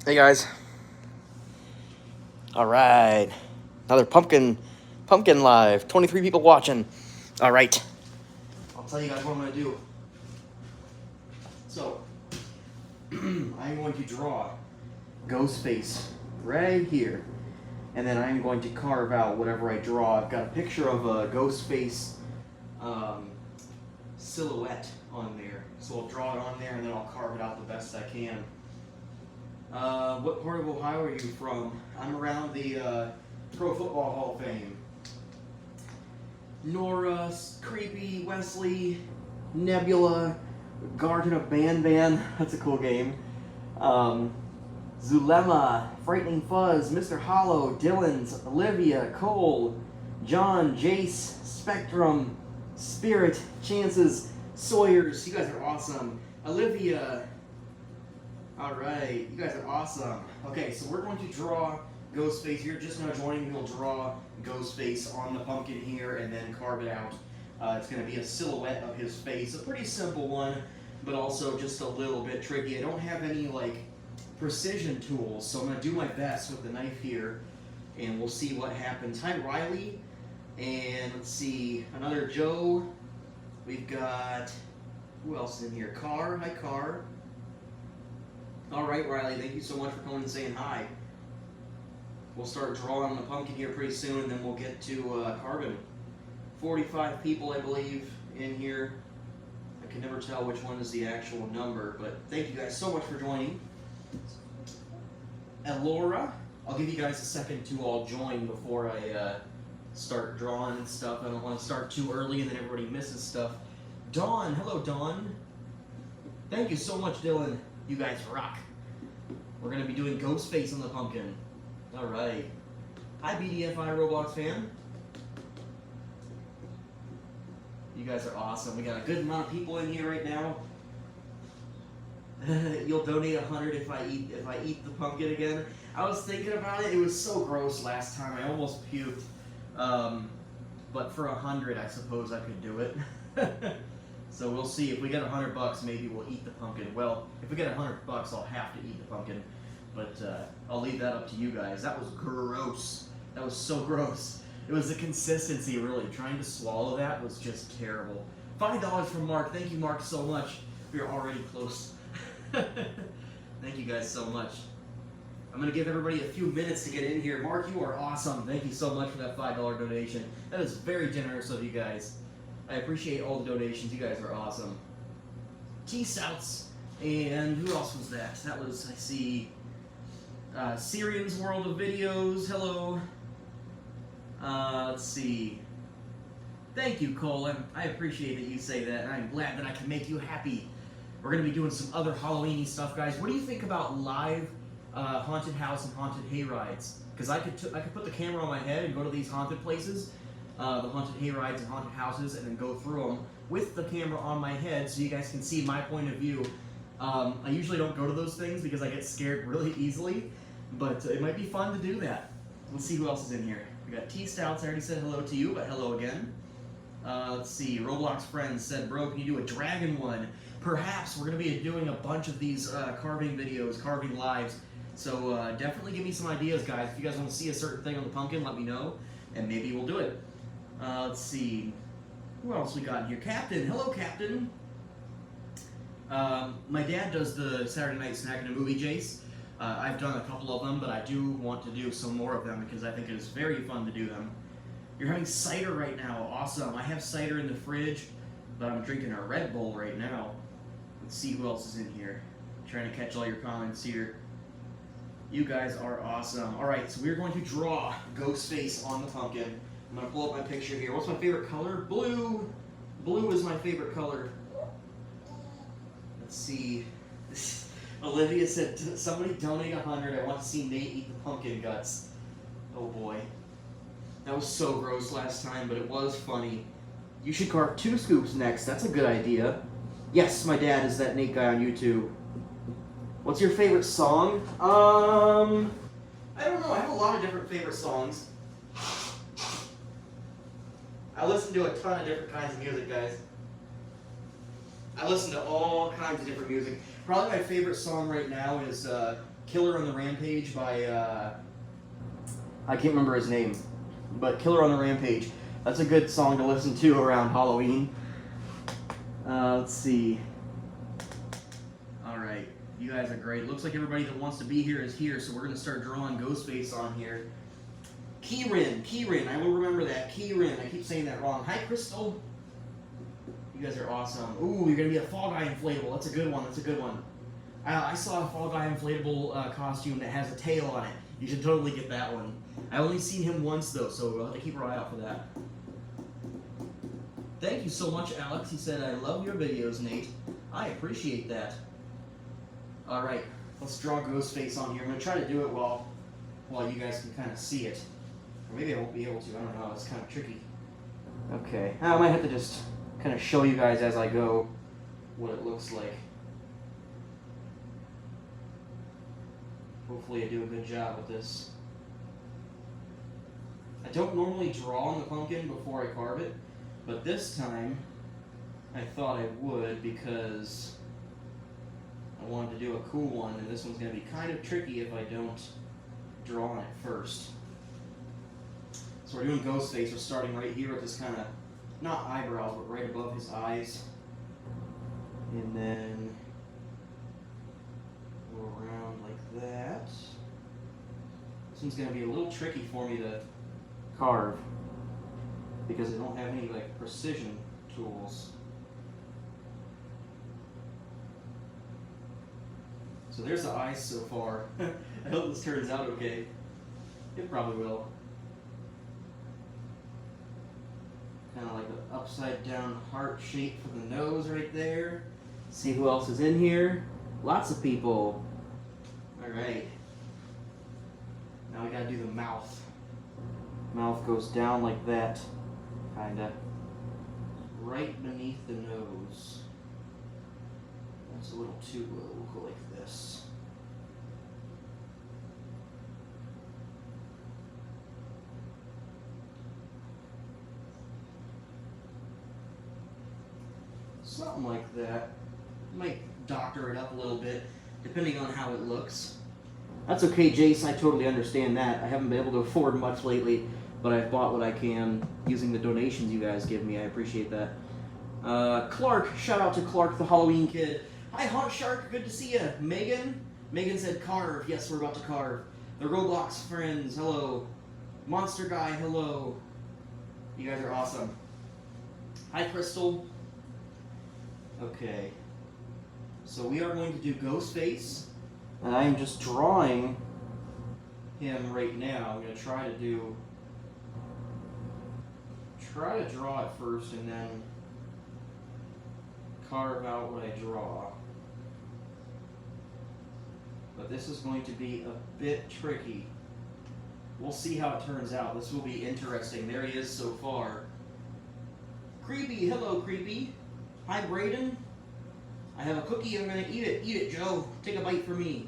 Hey guys. All right. Another pumpkin live. 23 people watching. All right. I'll tell you guys what I'm going to do. So, I'm going to draw Ghostface right here. And then I'm going to carve out whatever I draw. I've got a picture of a Ghostface silhouette on there. So I'll draw it on there and then I'll carve it out the best I can. What part of Ohio are you from? I'm around the Pro Football Hall of Fame. Nora, Creepy, Wesley, Nebula, Garden of Ban, that's a cool game. Zulema, Frightening Fuzz, Mr. Hollow, Dylan's, Olivia, Cole, John, Jace, Spectrum, Spirit, Chances, Sawyers, you guys are awesome. Olivia, alright, you guys are awesome. Okay, so we're going to draw Ghostface. You're just now joining, we'll draw Ghostface on the pumpkin here and then carve it out. It's going to be a silhouette of his face, a pretty simple one, but also just a little bit tricky. I don't have any like precision tools, so I'm going to do my best with the knife here, and we'll see what happens. Hi Riley, and let's see, another Joe. We've got, who else is in here? Carr, hi Carr. Alright Riley, thank you so much for coming and saying hi. We'll start drawing the pumpkin here pretty soon, and then we'll get to carving. 45 people, I believe, in here. I can never tell which one is the actual number, but thank you guys so much for joining. And Laura, I'll give you guys a second to all join before I start drawing and stuff. I don't want to start too early and then everybody misses stuff. Dawn, hello Dawn. Thank you so much, Dylan. You guys rock. We're going to be doing Ghostface on the pumpkin. Alright. Hi BDFI Roblox fan. You guys are awesome. We got a good amount of people in here right now. You'll donate 100 if I eat the pumpkin again. I was thinking about it. It was so gross last time. I almost puked. But for 100, I suppose I could do it. So we'll see. If we get $100, maybe we'll eat the pumpkin. Well, if we get $100, I'll have to eat the pumpkin. But I'll leave that up to you guys. That was gross. That was so gross. It was the consistency, really. Trying to swallow that was just terrible. $5 from Mark. Thank you, Mark, so much. We are already close. Thank you guys so much. I'm going to give everybody a few minutes to get in here. Mark, you are awesome. Thank you so much for that $5 donation. That is very generous of you guys. I appreciate all the donations. You guys are awesome. T-Stouts. And who else was that? That was, I see, Syrian's World of Videos. Hello. Let's see. Thank you, Colin. I appreciate that you say that, and I'm glad that I can make you happy. We're going to be doing some other Halloween-y stuff, guys. What do you think about live haunted house and haunted hay rides? Because I could put the camera on my head and go to these haunted places, the haunted hay rides and haunted houses, and then go through them with the camera on my head so you guys can see my point of view. I usually don't go to those things because I get scared really easily, but it might be fun to do that. Let's see who else is in here. We got T-Stouts. I already said hello to you, but hello again. Let's see. Roblox Friends said, bro, can you do a dragon one? Perhaps. We're going to be doing a bunch of these carving videos, carving lives. So definitely give me some ideas, guys. If you guys want to see a certain thing on the pumpkin, let me know, and maybe we'll do it. Let's see. Who else we got in here? Captain. Hello, Captain. My dad does the Saturday Night Snack and a Movie, Jace. I've done a couple of them, but I do want to do some more of them because I think it is very fun to do them. You're having cider right now. Awesome. I have cider in the fridge, but I'm drinking a Red Bull right now. Let's see who else is in here. I'm trying to catch all your comments here. You guys are awesome. Alright, so we're going to draw Ghostface on the pumpkin. I'm going to pull up my picture here. What's my favorite color? Blue. Blue is my favorite color. Let's see. Olivia said, somebody donate 100. I want to see Nate eat the pumpkin guts. Oh boy. That was so gross last time, but it was funny. You should carve 2 scoops next. That's a good idea. Yes, my dad is that Nate guy on YouTube. What's your favorite song? I don't know. I have a lot of different favorite songs. I listen to a ton of different kinds of music, guys. I listen to all kinds of different music. Probably my favorite song right now is Killer on the Rampage by, I can't remember his name, but Killer on the Rampage. That's a good song to listen to around Halloween. Let's see. Alright, you guys are great. Looks like everybody that wants to be here is here, so we're going to start drawing Ghostface on here. Kieran, I will remember that. Kieran, I keep saying that wrong. Hi, Crystal. You guys are awesome. Ooh, you're going to be a Fall Guy inflatable. That's a good one, that's a good one. I saw a Fall Guy inflatable costume that has a tail on it. You should totally get that one. I only seen him once, though, so we'll have to keep our eye out for that. Thank you so much, Alex. He said, I love your videos, Nate. I appreciate that. Alright, let's draw Ghostface on here. I'm going to try to do it while you guys can kind of see it. Or maybe I won't be able to. I don't know. It's kind of tricky. Okay. I might have to just kind of show you guys as I go what it looks like. Hopefully I do a good job with this. I don't normally draw on the pumpkin before I carve it, but this time I thought I would because I wanted to do a cool one, and this one's going to be kind of tricky if I don't draw on it first. So we're doing Ghostface. We're starting right here with this kind of, not eyebrows, but right above his eyes. And then go around like that. This one's going to be a little tricky for me to carve because I don't have any like precision tools. So there's the eyes so far. I hope this turns out okay. It probably will. Kind of like an upside down heart shape for the nose right there. See who else is in here. Lots of people. Alright. Now we gotta do the mouth. Mouth goes down like that. Kinda. Right beneath the nose. That's a little too low. We'll go like this. Something like that. Might doctor it up a little bit, depending on how it looks. That's okay, Jace. I totally understand that. I haven't been able to afford much lately, but I've bought what I can using the donations you guys give me. I appreciate that. Clark. Shout out to Clark, the Halloween kid. Hi, Haunt Shark. Good to see you. Megan. Megan said carve. Yes, we're about to carve. The Roblox friends. Hello. Monster Guy. Hello. You guys are awesome. Hi, Crystal. Okay, so we are going to do Ghostface, and I am just drawing him right now. I'm going to try to draw it first and then carve out what I draw. But this is going to be a bit tricky. We'll see how it turns out. This will be interesting. There he is so far. Creepy, hello Creepy. Hi, Brayden. I have a cookie. I'm going to eat it. Eat it, Joe. Take a bite for me.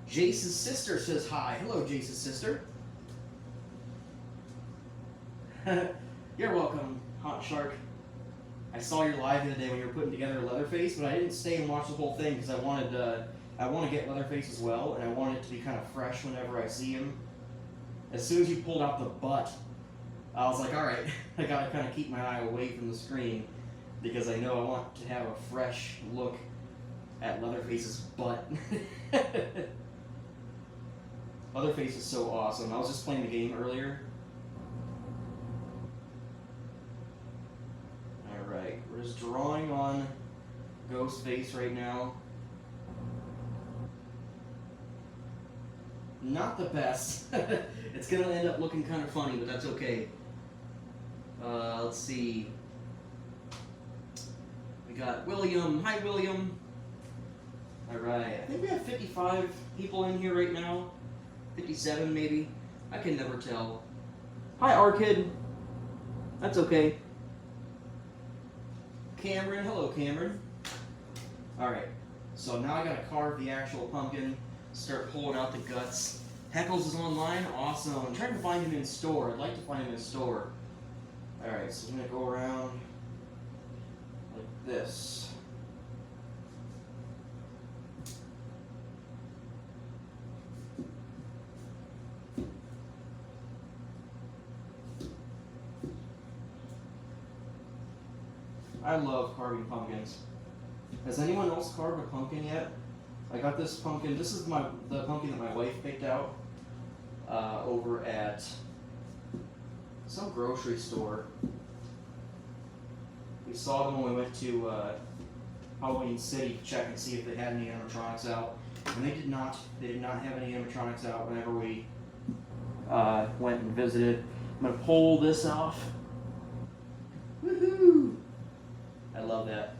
Jace's sister says hi. Hello, Jace's sister. You're welcome, Hot Shark. I saw your live the other day when you were putting together Leatherface, but I didn't stay and watch the whole thing because I want to get Leatherface as well, and I want it to be kind of fresh whenever I see him. As soon as you pulled out the butt, I was like, all right, I got to kind of keep my eye away from the screen. Because I know I want to have a fresh look at Leatherface's butt. Leatherface is so awesome. I was just playing the game earlier. Alright, we're just drawing on Ghostface right now. Not the best. It's going to end up looking kind of funny, but that's okay. Let's see. We got William. Hi, William. Alright, I think we have 55 people in here right now. 57, maybe. I can never tell. Hi, Arkid. That's okay. Cameron. Hello, Cameron. Alright, so now I gotta carve the actual pumpkin, start pulling out the guts. Heckles is online. Awesome. I'm trying to find him in store. I'd like to find him in store. Alright, so I'm gonna go around this. I love carving pumpkins. Has anyone else carved a pumpkin yet? I got this pumpkin. This is the pumpkin that my wife picked out over at some grocery store. We saw them when we went to Halloween City to check and see if they had any animatronics out, and they did not. They did not have any animatronics out whenever we went and visited. I'm gonna pull this off. Woohoo! I love that.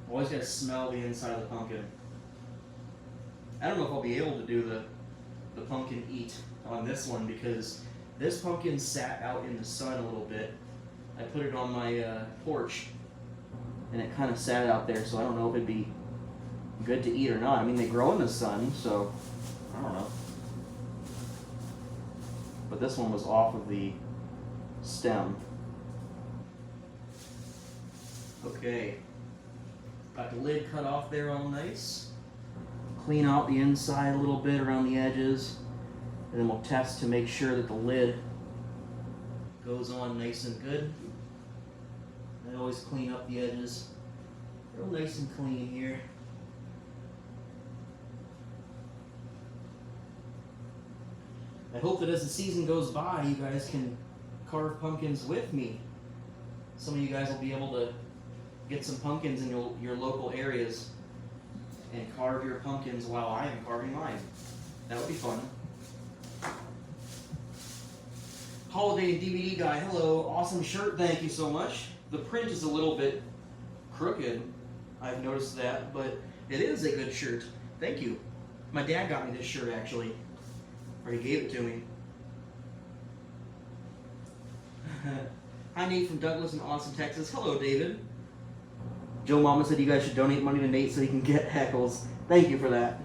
Always gotta smell the inside of the pumpkin. I don't know if I'll be able to do the pumpkin eat on this one because this pumpkin sat out in the sun a little bit. I put it on my porch and it kind of sat out there, so I don't know if it'd be good to eat or not. I mean, they grow in the sun, so I don't know. But this one was off of the stem. Okay, got the lid cut off there all nice. Clean out the inside a little bit around the edges, and then we'll test to make sure that the lid goes on nice and good. I always clean up the edges. Real nice and clean here. I hope that as the season goes by, you guys can carve pumpkins with me. Some of you guys will be able to get some pumpkins in your local areas and carve your pumpkins while I am carving mine. That would be fun. Holiday and DVD guy, hello, awesome shirt, thank you so much. The print is a little bit crooked, I've noticed that, but it is a good shirt. Thank you. My dad got me this shirt actually, or he gave it to me. Hi Nate from Douglas in Austin, Texas. Hello David. Joe Mama said you guys should donate money to Nate so he can get heckles. Thank you for that.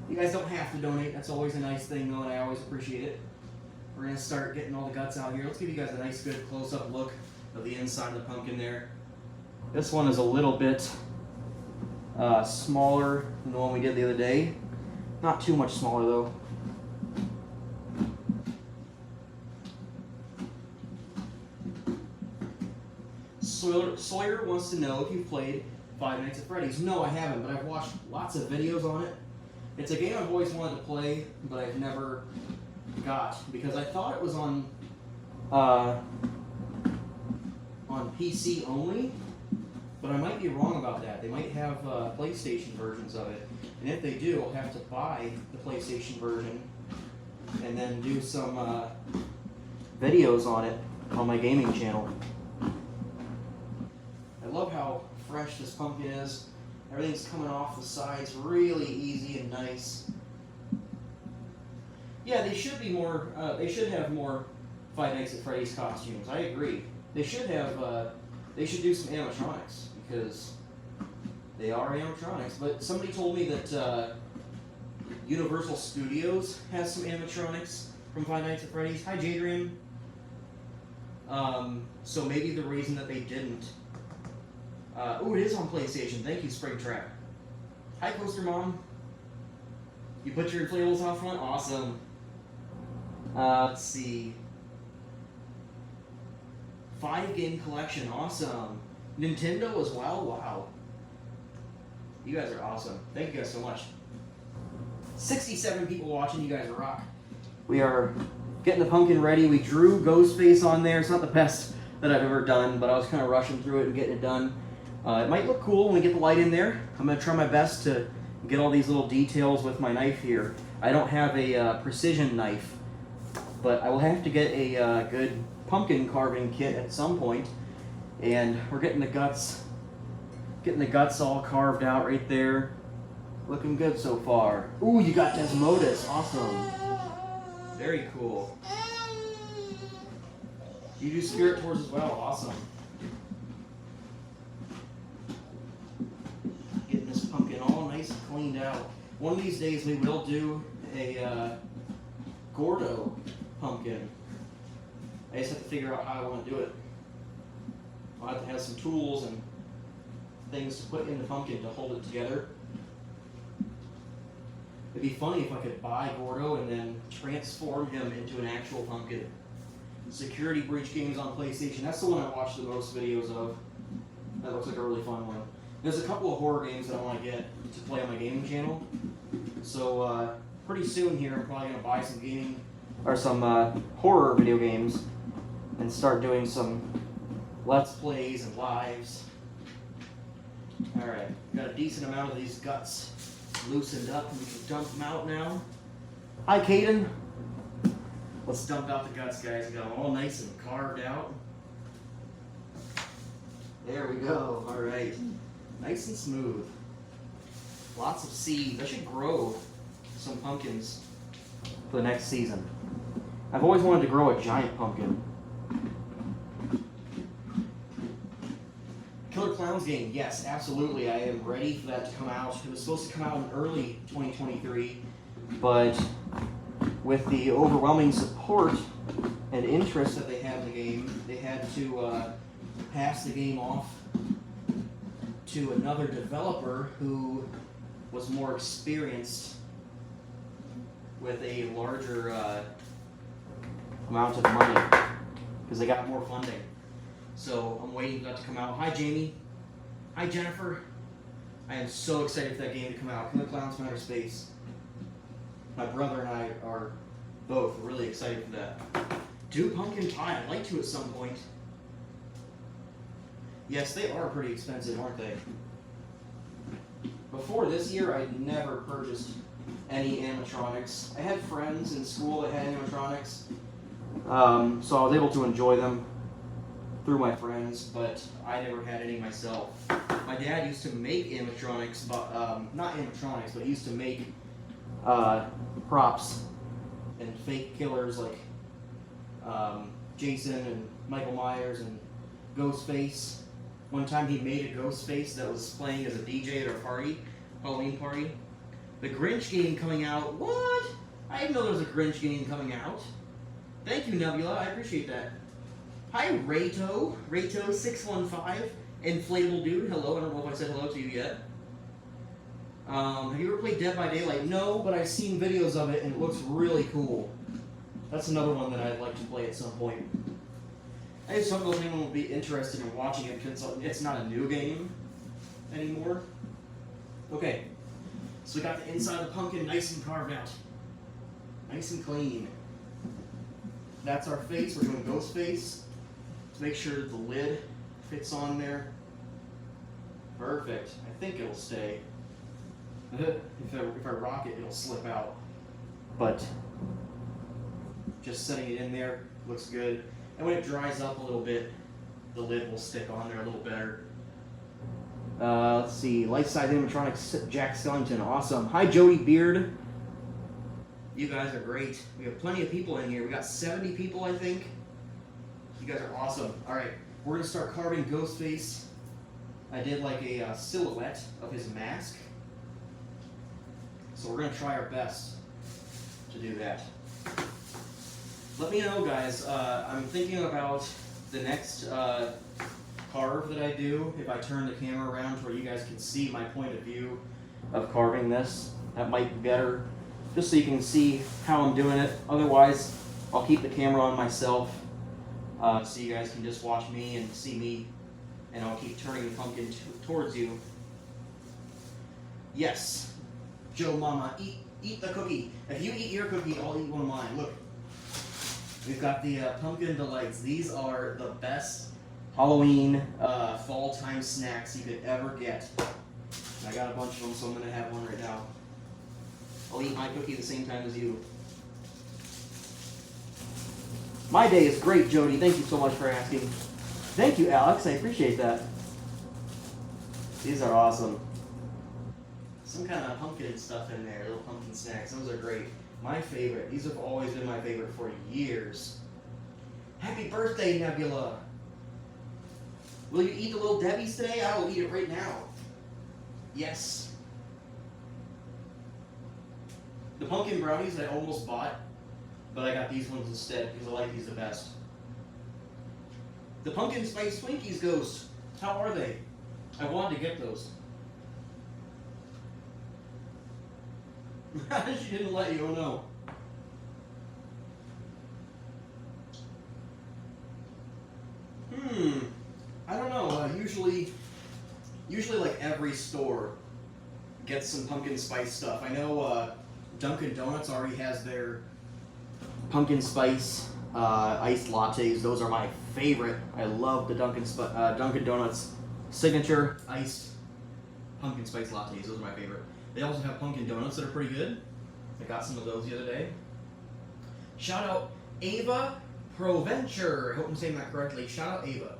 You guys don't have to donate. That's always a nice thing though, and I always appreciate it. We're going to start getting all the guts out here. Let's give you guys a nice good close-up look of the inside of the pumpkin there. This one is a little bit smaller than the one we did the other day. Not too much smaller though. Sawyer wants to know if you've played Five Nights at Freddy's. No, I haven't, but I've watched lots of videos on it. It's a game I've always wanted to play, but I've never got because I thought it was on PC only, but I might be wrong about that. They might have PlayStation versions of it, and if they do, I'll have to buy the PlayStation version and then do some videos on it on my gaming channel. I love how fresh this pumpkin is. Everything's coming off the sides really easy and nice. Yeah, they should be more. They should have more Five Nights at Freddy's costumes. I agree. They should have. They should do some animatronics because they are animatronics. But somebody told me that Universal Studios has some animatronics from Five Nights at Freddy's. Hi, Jadrian. So maybe the reason that they didn't. Oh, it is on PlayStation. Thank you, Springtrap. Hi, Coaster Mom. You put your inflatables out front? Awesome. Let's see. 5-game collection. Awesome. Nintendo as well? Wow. You guys are awesome. Thank you guys so much. 67 people watching. You guys rock. We are getting the pumpkin ready. We drew Ghostface on there. It's not the best that I've ever done, but I was kind of rushing through it and getting it done. It might look cool when we get the light in there. I'm going to try my best to get all these little details with my knife here. I don't have a precision knife, but I will have to get a good pumpkin carving kit at some point. And we're getting the guts all carved out right there. Looking good so far. Ooh, you got Desmodus. Awesome. Very cool. You do Spirit Tours as well. Awesome. Getting this pumpkin all nice and cleaned out. One of these days we will do a Gordo pumpkin. I just have to figure out how I want to do it. I'll have to have some tools and things to put in the pumpkin to hold it together. It'd be funny if I could buy Gordo and then transform him into an actual pumpkin. Security Breach games on PlayStation. That's the one I watch the most videos of. That looks like a really fun one. There's a couple of horror games that I want to get to play on my gaming channel. So pretty soon here, I'm probably gonna buy some gaming or some horror video games and start doing some let's plays and lives. All right, got a decent amount of these guts loosened up, and we can dump them out now. Hi, Caden. Let's dump out the guts, guys. We got them all nice and carved out. There we go. All right, nice and smooth. Lots of seeds. I should grow some pumpkins for the next season. I've always wanted to grow a giant pumpkin. Killer Clowns game, yes, absolutely. I am ready for that to come out. It was supposed to come out in early 2023, but with the overwhelming support and interest that they have in the game, they had to pass the game off to another developer who was more experienced with a larger amount of money because they got more funding. So I'm waiting for that to come out. Hi, Jamie. Hi, Jennifer. I am so excited for that game to come out. Killer Clowns from Outer Space. My brother and I are both really excited for that. Do pumpkin pie. I'd like to at some point. Yes, they are pretty expensive, aren't they? Before this year, I never purchased any animatronics. I had friends in school that had animatronics, so I was able to enjoy them through my friends, but I never had any myself. My dad used to make animatronics, but not animatronics, but he used to make props and fake killers like Jason and Michael Myers and Ghostface. One time he made a Ghostface that was playing as a DJ at our party, Halloween party. The Grinch game coming out. What? I didn't know there was a Grinch game coming out. Thank you, Nebula. I appreciate that. Hi, Rayto. Rayto615. Inflatable Dude. Hello. I don't know if I said hello to you yet. Have you ever played Dead by Daylight? No, but I've seen videos of it and it looks really cool. That's another one that I'd like to play at some point. I just don't know if anyone will be interested in watching it because it's not a new game anymore. Okay, so we got the inside of the pumpkin nice and carved out. Nice and clean. That's our face. We're doing ghost face. To make sure that the lid fits on there. Perfect. I think it'll stay. If I rock it, it'll slip out. But just setting it in there looks good. And when it dries up a little bit, the lid will stick on there a little better. Let's see. Life-size animatronics, Jack Skellington. Awesome. Hi, Jody Beard. You guys are great. We have plenty of people in here. We got 70 people, I think. You guys are awesome. All right, we're gonna start carving Ghostface. I did like a silhouette of his mask. So we're gonna try our best to do that. Let me know, guys. I'm thinking about the next carve that I do. If I turn the camera around to where you guys can see my point of view of carving this, that might be better. Just so you can see how I'm doing it. Otherwise, I'll keep the camera on myself so you guys can just watch me and see me, and I'll keep turning the pumpkin towards you. Yes, Joe Mama, eat the cookie. If you eat your cookie, I'll eat one of mine. Look, we've got the pumpkin delights. These are the best Halloween fall time snacks you could ever get. And I got a bunch of them, so I'm gonna have one right now. I'll eat my cookie at the same time as you. My day is great, Jody. Thank you so much for asking. Thank you, Alex. I appreciate that. These are awesome. Some kind of pumpkin stuff in there, little pumpkin snacks. Those are great. My favorite. These have always been my favorite for years. Happy birthday, Nebula. Will you eat the little Debbie's today? I will eat it right now. Yes. The pumpkin brownies I almost bought, but I got these ones instead because I like these the best. The pumpkin spice Twinkies Ghost. How are they? I wanted to get those. She didn't let you, oh no. I don't know. Usually Usually, like, every store gets some pumpkin spice stuff. I know Dunkin' Donuts already has their pumpkin spice iced lattes. Those are my favorite. I love the Dunkin' Donuts signature iced pumpkin spice lattes. Those are my favorite. They also have pumpkin donuts that are pretty good. I got some of those the other day. Shout out Ava Proventure. I hope I'm saying that correctly. Shout out Ava.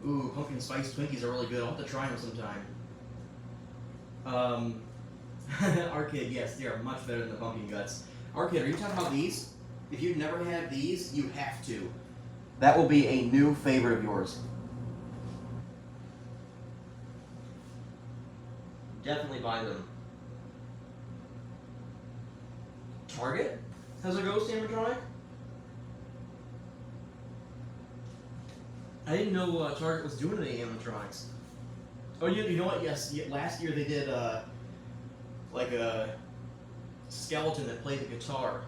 Ooh, pumpkin spice Twinkies are really good. I'll have to try them sometime. Arcade, yes, they are much better than the pumpkin guts. Arcade, are you talking about these? If you've never had these, you have to. That will be a new favorite of yours. Definitely buy them. Target has a ghost animatronic? I didn't know Target was doing any animatronics. Oh, you know what? Yes, last year they did like a skeleton that played the guitar.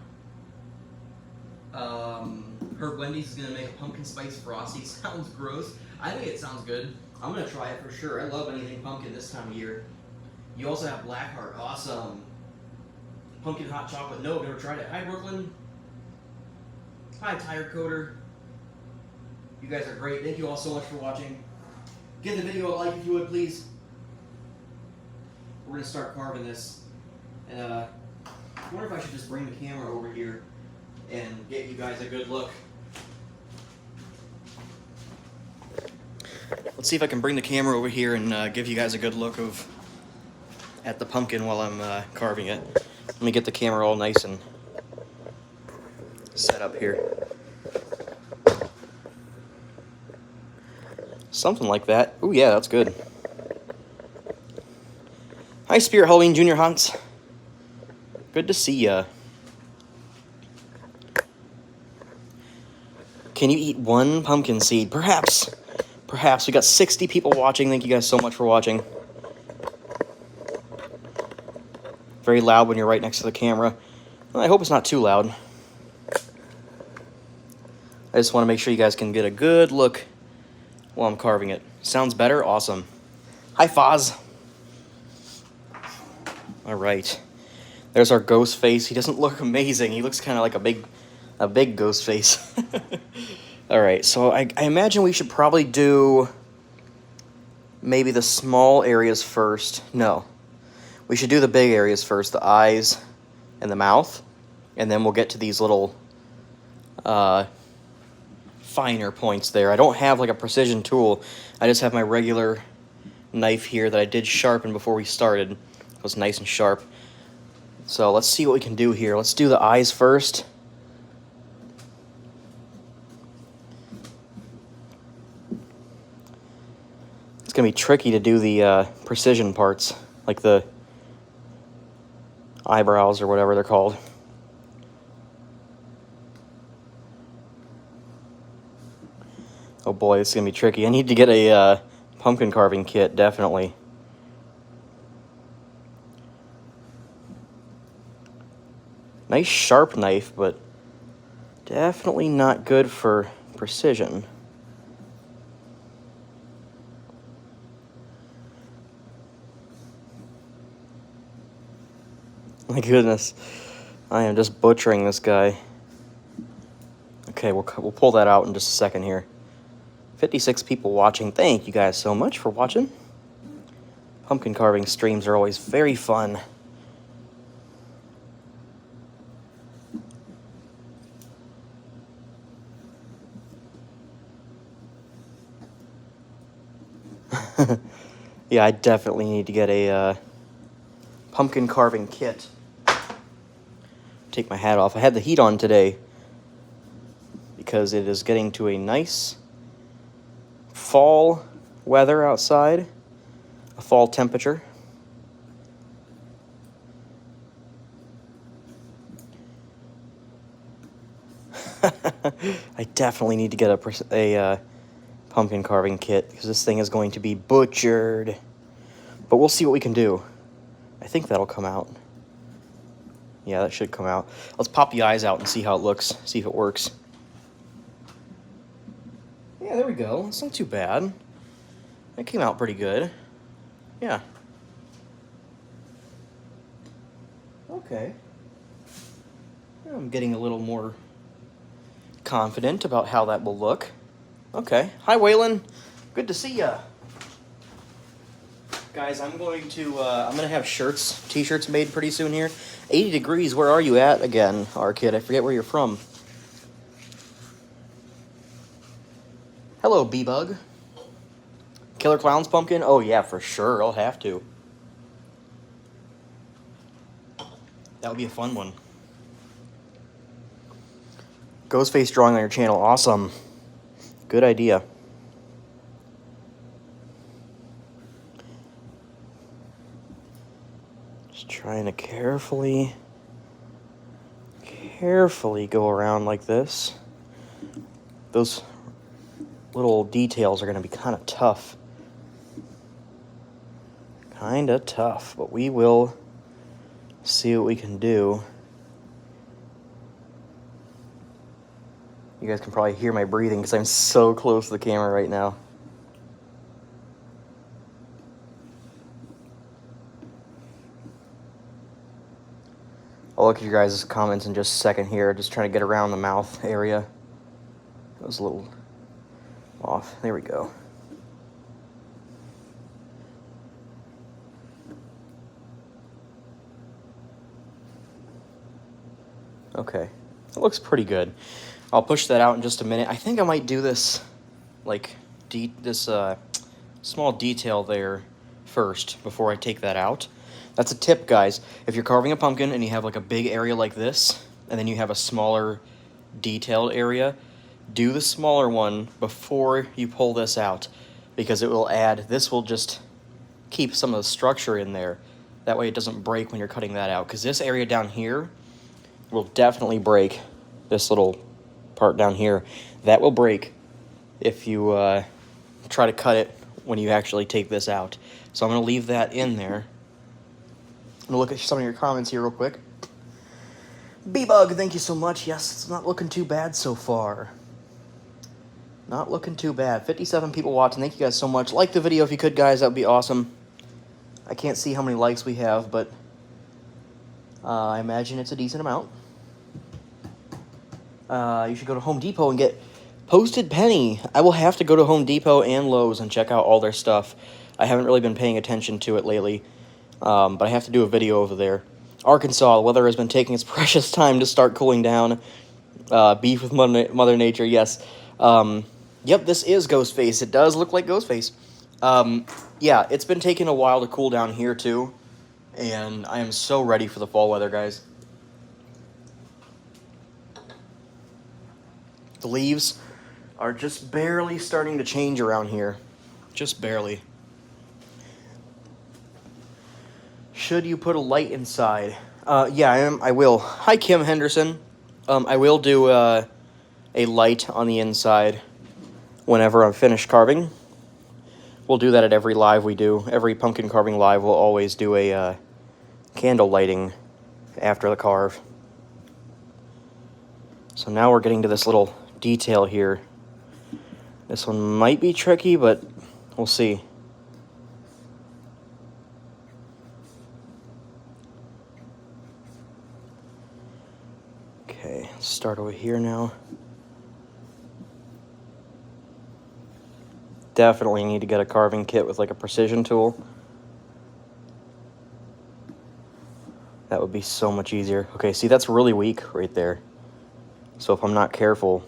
Herb Wendy's is gonna make a pumpkin spice frosty. Sounds gross. I think it sounds good. I'm gonna try it for sure. I love anything pumpkin this time of year. You also have Blackheart, awesome. Pumpkin hot chocolate. No, I've never tried it. Hi, Brooklyn. Hi, Tire Coder. You guys are great. Thank you all so much for watching. Give the video a like if you would, please. We're gonna start carving this. And I wonder if I should just bring the camera over here and get you guys a good look. Let's see if I can bring the camera over here and give you guys a good look at the pumpkin while I'm carving it. Let me get the camera all nice and set up here. Something like that. Ooh, yeah, that's good. Hi, Spirit Halloween Junior Hunts. Good to see ya. Can you eat one pumpkin seed? Perhaps. Perhaps. We got 60 people watching. Thank you guys so much for watching. Very loud when you're right next to the camera. Well, I hope it's not too loud. I just want to make sure you guys can get a good look while I'm carving it. Sounds better? Awesome. Hi, Foz. All right. There's our ghost face. He doesn't look amazing. He looks kind of like a big ghost face. All right, so I imagine we should probably do maybe the small areas first. No. We should do the big areas first, the eyes and the mouth, and then we'll get to these little finer points there. I don't have like a precision tool. I just have my regular knife here that I did sharpen before we started. It was nice and sharp. So let's see what we can do here. Let's do the eyes first. It's going to be tricky to do the precision parts, like the eyebrows or whatever they're called. Oh boy, it's going to be tricky. I need to get a pumpkin carving kit, definitely. Nice sharp knife, but definitely not good for precision. My goodness, I am just butchering this guy. Okay, we'll pull that out in just a second here. 56 people watching. Thank you guys so much for watching. Pumpkin carving streams are always very fun. Yeah, I definitely need to get a pumpkin carving kit. Take my hat off. I had the heat on today because it is getting to a nice fall weather outside, a fall temperature. I definitely need to get a pumpkin carving kit because this thing is going to be butchered. But we'll see what we can do. I think that'll come out. Yeah, that should come out. Let's pop the eyes out and see how it looks. See if it works. Yeah, there we go. It's not too bad. It came out pretty good. Yeah. Okay. I'm getting a little more confident about how that will look. Okay. Hi, Waylon. Good to see ya. Guys, I'm going to have t-shirts made pretty soon here. 80 degrees, where are you at again, our kid? I forget where you're from. Hello, B-Bug. Killer Clowns pumpkin? Oh, yeah, for sure. I'll have to. That would be a fun one. Ghostface drawing on your channel. Awesome. Good idea. Just trying to carefully go around like this. Those little details are going to be kind of tough. But we will see what we can do. You guys can probably hear my breathing because I'm so close to the camera right now. I'll look at your guys' comments in just a second here. Just trying to get around the mouth area. It was a little off. There we go. Okay. It looks pretty good. I'll push that out in just a minute. I think I might do this, like, small detail there first before I take that out. That's a tip, guys. If you're carving a pumpkin and you have, like, a big area like this, and then you have a smaller detailed area, do the smaller one before you pull this out, because it will add, this will just keep some of the structure in there. That way it doesn't break when you're cutting that out, because this area down here will definitely break. This little part down here, that will break if you try to cut it when you actually take this out. So I'm going to leave that in there. I'm going to look at some of your comments here real quick. B-Bug, thank you so much. Yes, it's not looking too bad so far. Not looking too bad. 57 people watching. Thank you guys so much. Like the video if you could, guys. That would be awesome. I can't see how many likes we have, but I imagine it's a decent amount. You should go to Home Depot and get Posted Penny. I will have to go to Home Depot and Lowe's and check out all their stuff. I haven't really been paying attention to it lately, but I have to do a video over there. Arkansas, the weather has been taking its precious time to start cooling down. Beef with Mother Nature, yes. Yep, this is Ghostface. It does look like Ghostface. Yeah, it's been taking a while to cool down here, too. And I am so ready for the fall weather, guys. The leaves are just barely starting to change around here. Just barely. Should you put a light inside? Yeah, I will. Hi, Kim Henderson. I will do a light on the inside whenever I'm finished carving. We'll do that at every live we do. Every pumpkin carving live, we'll always do a candle lighting after the carve. So now we're getting to this little detail here. This one might be tricky, but we'll see. Okay, let's start over here now. Definitely need to get a carving kit with like a precision tool. That would be so much easier. Okay, see, that's really weak right there. So if I'm not careful,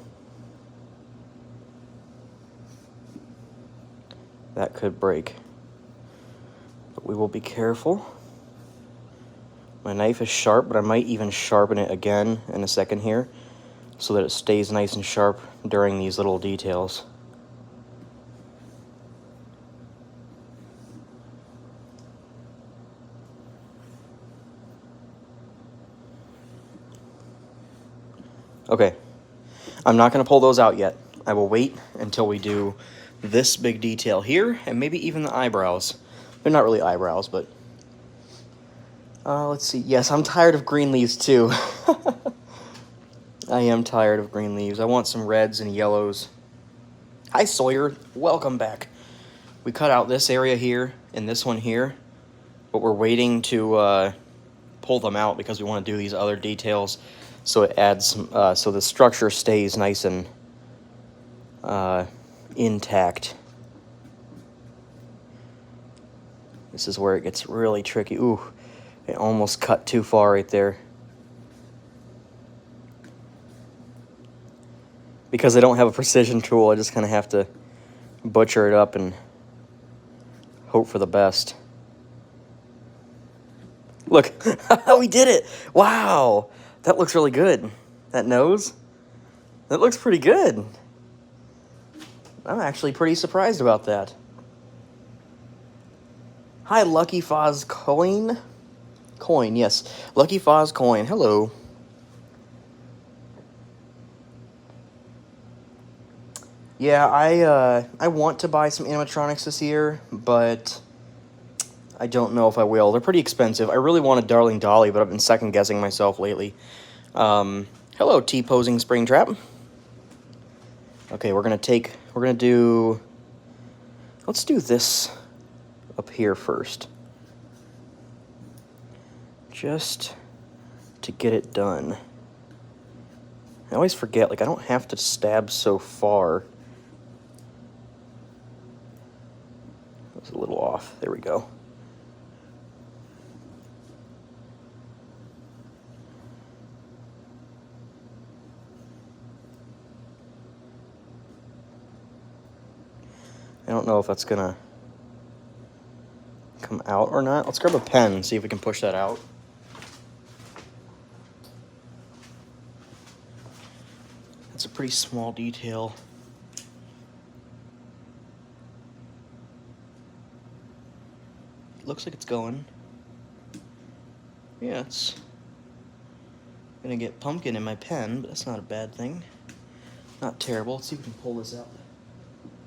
that could break. But we will be careful. My knife is sharp, but I might even sharpen it again in a second here so that it stays nice and sharp during these little details. Okay, I'm not going to pull those out yet. I will wait until we do this big detail here, and maybe even the eyebrows. They're not really eyebrows, but... let's see. Yes, I'm tired of green leaves, too. I am tired of green leaves. I want some reds and yellows. Hi, Sawyer. Welcome back. We cut out this area here and this one here, but we're waiting to pull them out because we want to do these other details, so it adds so the structure stays nice and intact. This is where it gets really tricky. Ooh, it almost cut too far right there. Because I don't have a precision tool, I just kind of have to butcher it up and hope for the best. Look, we did it! Wow, that looks really good. That nose, that looks pretty good. I'm actually pretty surprised about that. Hi, Lucky Foz Coin. Coin, yes. Lucky Foz Coin, hello. Yeah, I want to buy some animatronics this year, but I don't know if I will. They're pretty expensive. I really wanted Darling Dolly, but I've been second-guessing myself lately. Hello, T-Posing Springtrap. Okay, let's do this up here first. Just to get it done. I always forget, like, I don't have to stab so far. That was a little off. There we go. I don't know if that's gonna come out or not. Let's grab a pen and see if we can push that out. It's a pretty small detail. It looks like it's going. Yeah, it's gonna get pumpkin in my pen, but that's not a bad thing. Not terrible. Let's see if we can pull this out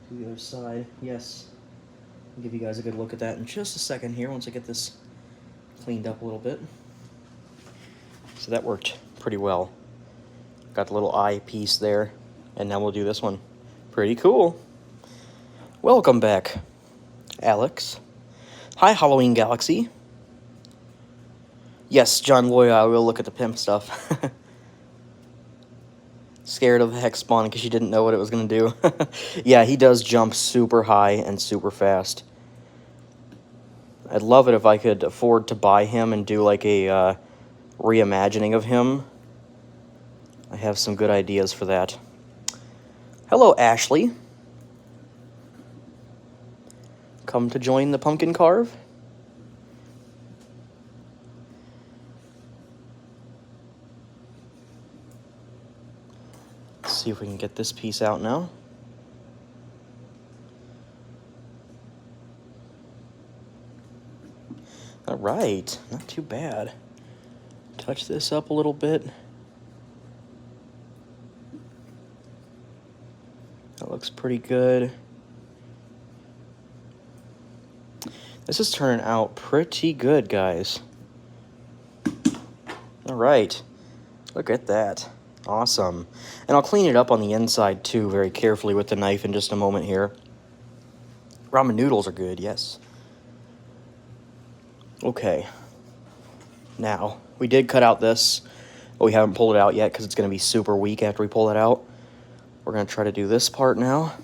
to the other side. Yes. I'll give you guys a good look at that in just a second here once I get this cleaned up a little bit. So that worked pretty well. Got the little eye piece there, and now we'll do this one. Pretty cool. Welcome back, Alex. Hi, Halloween Galaxy. Yes, John Loya, I will look at the pimp stuff. Scared of the hex spawn because you didn't know what it was going to do. Yeah, he does jump super high and super fast. I'd love it if I could afford to buy him and do like a reimagining of him. I have some good ideas for that. Hello, Ashley. Come to join the pumpkin carve? Let's see if we can get this piece out now. All right, not too bad. Touch this up a little bit. That looks pretty good. This is turning out pretty good, guys. All right, look at that. Awesome. And I'll clean it up on the inside, too, very carefully with the knife in just a moment here. Ramen noodles are good, yes. Okay. Now, we did cut out this, but we haven't pulled it out yet because it's going to be super weak after we pull it out. We're going to try to do this part now.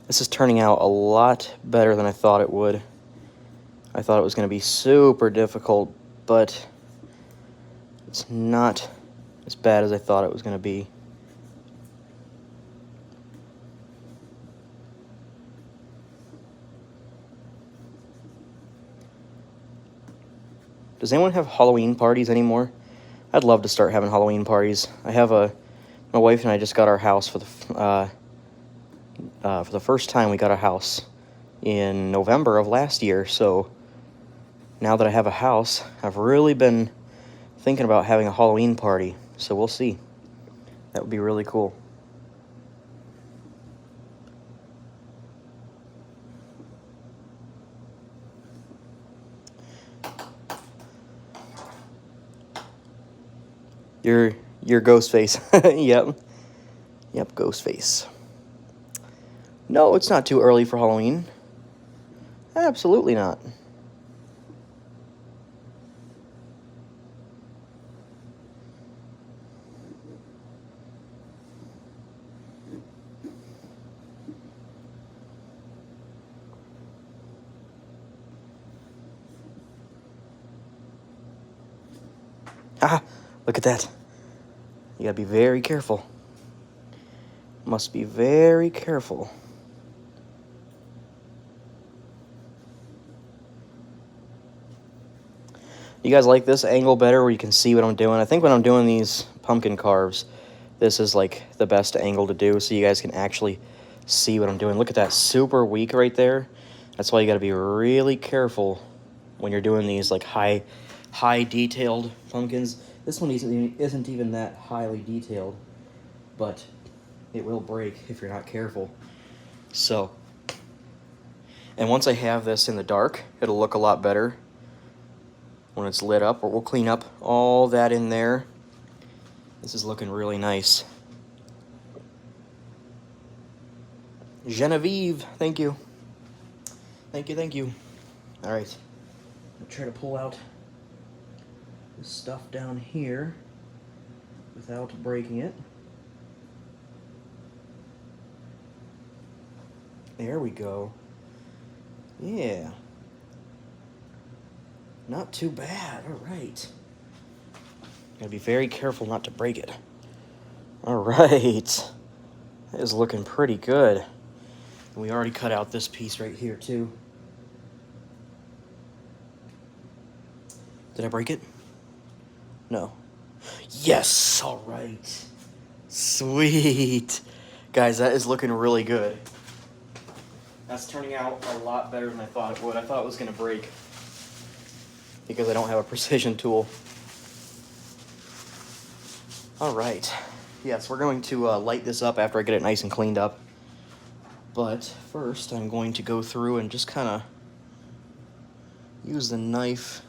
This is turning out a lot better than I thought it would. I thought it was going to be super difficult, but it's not as bad as I thought it was going to be. Does anyone have Halloween parties anymore? I'd love to start having Halloween parties. My wife and I just got our house for the first time. We got a house in November of last year, so now that I have a house, I've really been thinking about having a Halloween party, so we'll see. That would be really cool. Your Ghostface. Yep, Ghostface. No, it's not too early for Halloween. Absolutely not. Ah, look at that. You gotta be very careful. Must be very careful. You guys like this angle better where you can see what I'm doing? I think when I'm doing these pumpkin carves, this is like the best angle to do so you guys can actually see what I'm doing. Look at that, super weak right there. That's why you gotta be really careful when you're doing these like high detailed pumpkins. This one isn't even that highly detailed, but it will break if you're not careful. So, and once I have this in the dark, it'll look a lot better when it's lit up, or we'll clean up all that in there. This is looking really nice. Genevieve, thank you. Thank you, thank you. All right, I'll try to pull out this stuff down here without breaking it. There we go. Yeah. Not too bad. All right. Gotta be very careful not to break it. All right. That is looking pretty good. We already cut out this piece right here, too. Did I break it? No. Yes! All right. Sweet. Guys, that is looking really good. That's turning out a lot better than I thought it would. I thought it was going to break because I don't have a precision tool. All right. Yes, we're going to light this up after I get it nice and cleaned up. But first, I'm going to go through and just kind of use the knife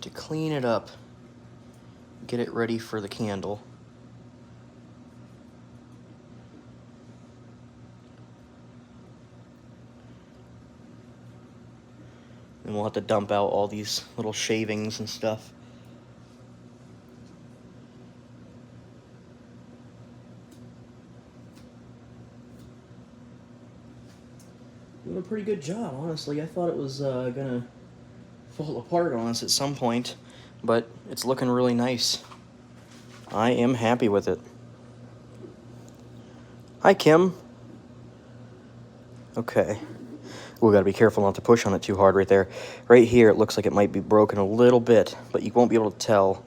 to clean it up, get it ready for the candle. And we'll have to dump out all these little shavings and stuff. Doing a pretty good job, honestly. I thought it was gonna fall apart on us at some point, but it's looking really nice. I am happy with it. Hi, Kim. Okay. We gotta be careful not to push on it too hard right there. Right here, it looks like it might be broken a little bit, but you won't be able to tell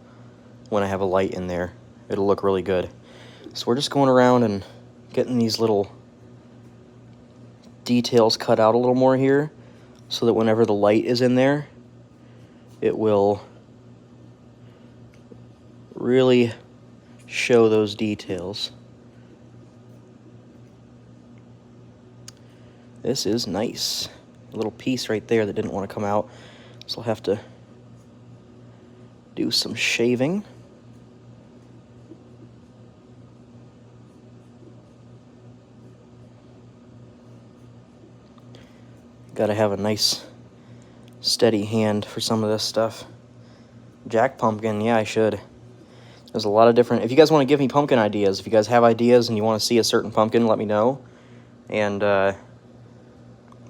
when I have a light in there. It'll look really good. So we're just going around and getting these little details cut out a little more here, so that whenever the light is in there, it will really show those details. This is nice. A little piece right there that didn't want to come out, so I'll have to do some shaving. Gotta have a nice steady hand for some of this stuff. Jack pumpkin, yeah, I should. There's a lot of different... If you guys want to give me pumpkin ideas, if you guys have ideas and you want to see a certain pumpkin, let me know. And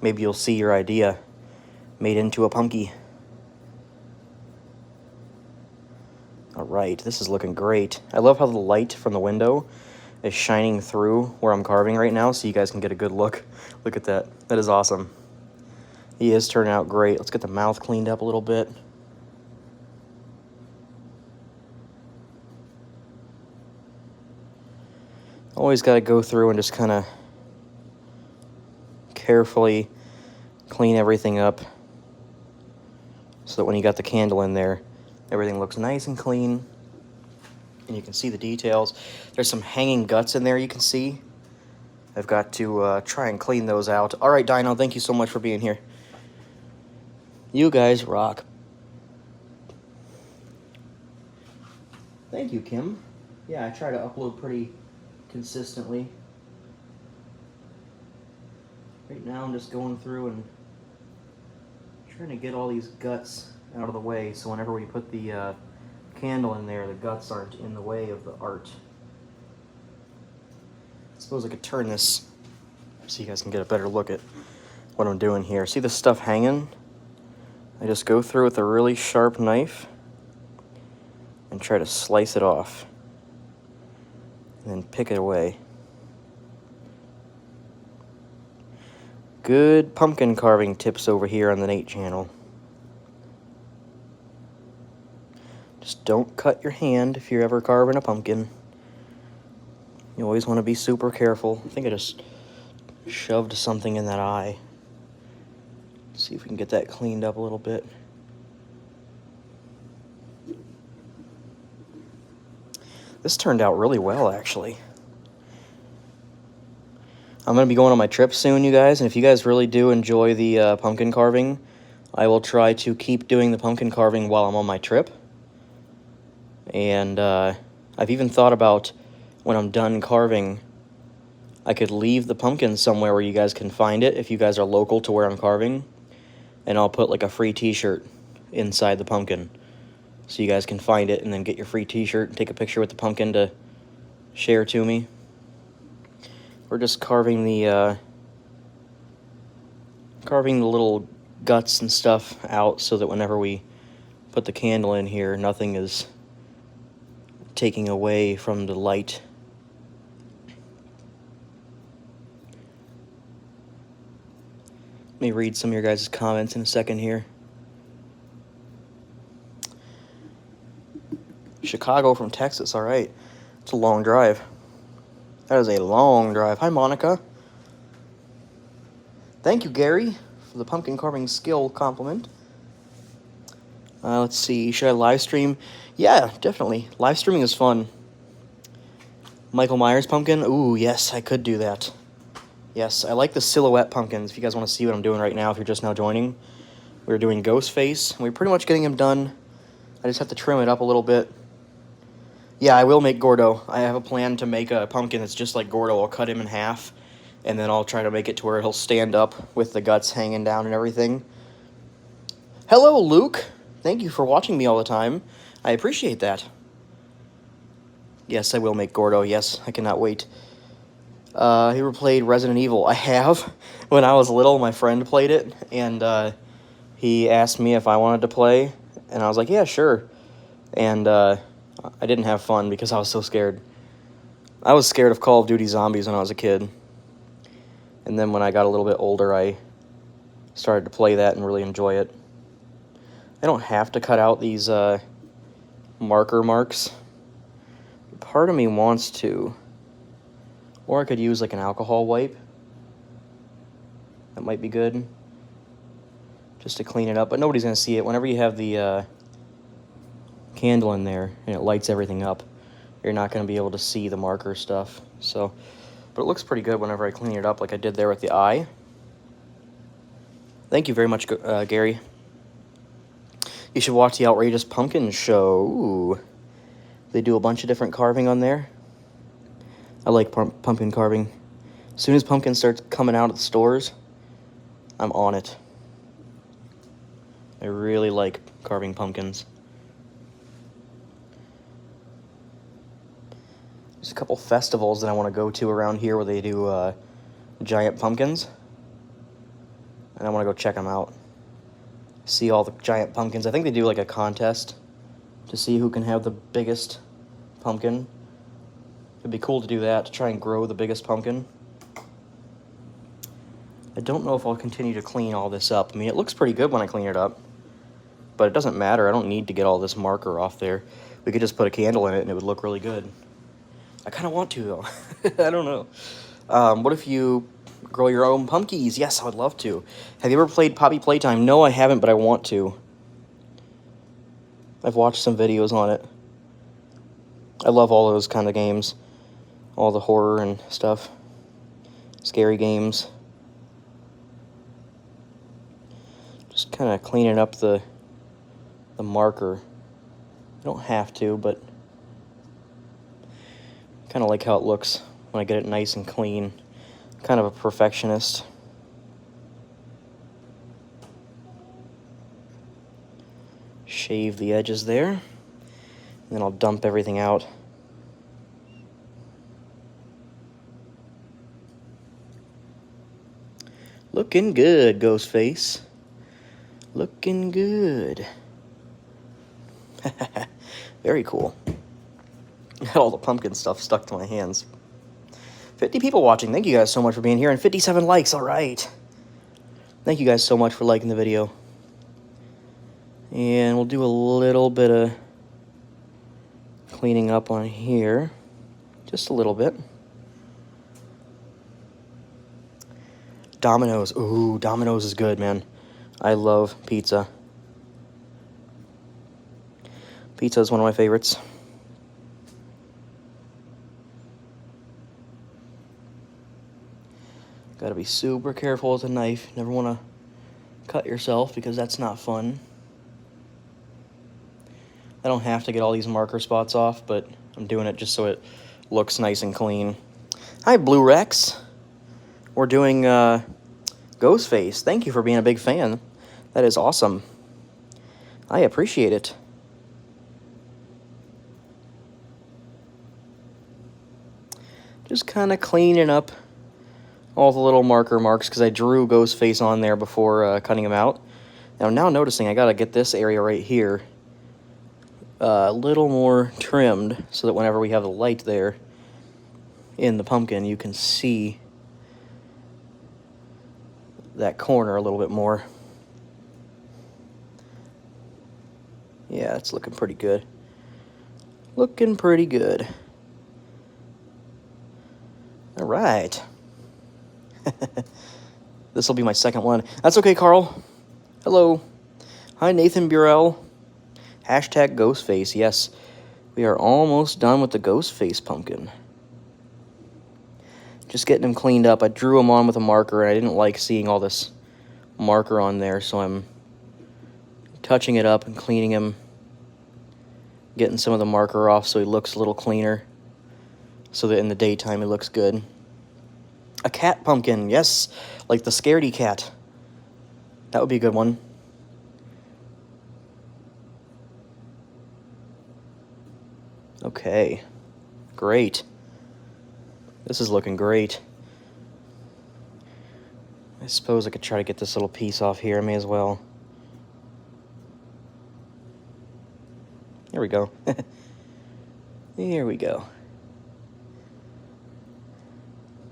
maybe you'll see your idea made into a pumpkin. All right, this is looking great. I love how the light from the window is shining through where I'm carving right now, so you guys can get a good look. Look at that. That is awesome. He is turning out great. Let's get the mouth cleaned up a little bit. Always got to go through and just kind of carefully clean everything up so that when you got the candle in there, everything looks nice and clean and you can see the details. There's some hanging guts in there you can see. I've got to try and clean those out. All right, Dino, thank you so much for being here. You guys rock. Thank you, Kim. Yeah, I try to upload pretty consistently. Right now I'm just going through and trying to get all these guts out of the way so whenever we put the candle in there, the guts aren't in the way of the art. I suppose I could turn this so you guys can get a better look at what I'm doing here. See this stuff hanging? I just go through with a really sharp knife and try to slice it off and then pick it away. Good pumpkin carving tips over here on the Nate channel. Just don't cut your hand if you're ever carving a pumpkin. You always want to be super careful. I think I just shoved something in that eye. Let's see if we can get that cleaned up a little bit. This turned out really well, actually. I'm going to be going on my trip soon, you guys, and if you guys really do enjoy the pumpkin carving, I will try to keep doing the pumpkin carving while I'm on my trip. And I've even thought about when I'm done carving, I could leave the pumpkin somewhere where you guys can find it if you guys are local to where I'm carving, and I'll put like a free t-shirt inside the pumpkin so you guys can find it and then get your free t-shirt and take a picture with the pumpkin to share to me. We're just carving the little guts and stuff out so that whenever we put the candle in here, nothing is taking away from the light. Let me read some of your guys' comments in a second here. Chicago from Texas, all right. It's a long drive. That is a long drive. Hi, Monica. Thank you, Gary, for the pumpkin carving skill compliment. Let's see. Should I live stream? Yeah, definitely. Live streaming is fun. Michael Myers pumpkin? Ooh, yes, I could do that. Yes, I like the silhouette pumpkins. If you guys want to see what I'm doing right now, if you're just now joining, we're doing Ghostface. We're pretty much getting him done. I just have to trim it up a little bit. Yeah, I will make Gordo. I have a plan to make a pumpkin that's just like Gordo. I'll cut him in half, and then I'll try to make it to where he'll stand up with the guts hanging down and everything. Hello, Luke. Thank you for watching me all the time. I appreciate that. Yes, I will make Gordo. Yes, I cannot wait. You ever played Resident Evil? I have. When I was little, my friend played it, and he asked me if I wanted to play, and I was like, yeah, sure. And I didn't have fun because I was so scared. I was scared of Call of Duty Zombies when I was a kid. And then when I got a little bit older, I started to play that and really enjoy it. I don't have to cut out these marker marks. Part of me wants to. Or I could use like an alcohol wipe. That might be good. Just to clean it up. But nobody's going to see it. Whenever you have the candle in there and it lights everything up, you're not going to be able to see the marker stuff. So, but it looks pretty good whenever I clean it up like I did there with the eye. Thank you very much, Gary. You should watch the Outrageous Pumpkin show. Ooh. They do a bunch of different carving on there. I like pumpkin carving. As soon as pumpkin starts coming out at the stores, I'm on it. I really like carving pumpkins. There's a couple festivals that I want to go to around here where they do giant pumpkins. And I want to go check them out. See all the giant pumpkins. I think they do like a contest to see who can have the biggest pumpkin. It'd be cool to do that, to try and grow the biggest pumpkin. I don't know if I'll continue to clean all this up. I mean, it looks pretty good when I clean it up. But it doesn't matter. I don't need to get all this marker off there. We could just put a candle in it and it would look really good. I kind of want to, though. I don't know. What if you grow your own pumpkins? Yes, I would love to. Have you ever played Poppy Playtime? No, I haven't, but I want to. I've watched some videos on it. I love all those kind of games. All the horror and stuff. Scary games. Just kind of cleaning up the marker. I don't have to, but kind of like how it looks when I get it nice and clean. Kind of a perfectionist. shave the edges there. And then I'll dump everything out. Looking good, Ghostface. Looking good. Very cool. Got all the pumpkin stuff stuck to my hands. 50 people watching. Thank you guys so much for being here. And 57 likes. All right. Thank you guys so much for liking the video. And we'll do a little bit of cleaning up on here. Just a little bit. Domino's. Ooh, Domino's is good, man. I love pizza. Pizza is one of my favorites. Gotta be super careful with the knife. Never want to cut yourself because that's not fun. I don't have to get all these marker spots off, but I'm doing it just so it looks nice and clean. Hi, Blue Rex. We're doing Ghostface. Thank you for being a big fan. That is awesome. I appreciate it. Just kind of cleaning up all the little marker marks because I drew Ghostface on there before cutting him out. Now noticing I got to get this area right here a little more trimmed so that whenever we have the light there in the pumpkin, you can see that corner a little bit more. Yeah, it's looking pretty good. Looking pretty good. All right. This will be my second one. That's okay, Carl. Hello. Hi, Nathan Burrell. Hashtag Ghostface. Yes, we are almost done with the Ghostface pumpkin. Just getting him cleaned up. I drew him on with a marker, and I didn't like seeing all this marker on there, so I'm touching it up and cleaning him, getting some of the marker off so he looks a little cleaner, so that in the daytime he looks good. A cat pumpkin, yes, like the Scaredy Cat. That would be a good one. Okay, great. This is looking great. I suppose I could try to get this little piece off here. I may as well. There we go. There we go.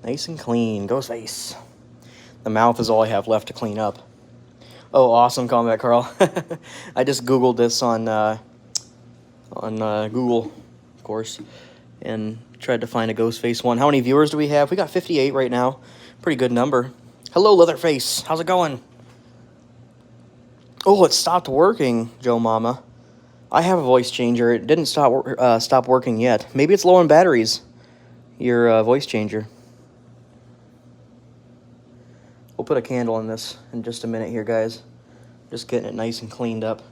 Nice and clean. Ghostface. The mouth is all I have left to clean up. Oh, awesome Combat Carl. I just Googled this on Google, of course, and tried to find a Ghostface one. How many viewers do we have? We got 58 right now. Pretty good number. Hello, Leatherface. How's it going? Oh, it stopped working, Joe Mama. I have a voice changer. It didn't stop working yet. Maybe it's low on batteries, your voice changer. We'll put a candle in this in just a minute here, guys. Just getting it nice and cleaned up.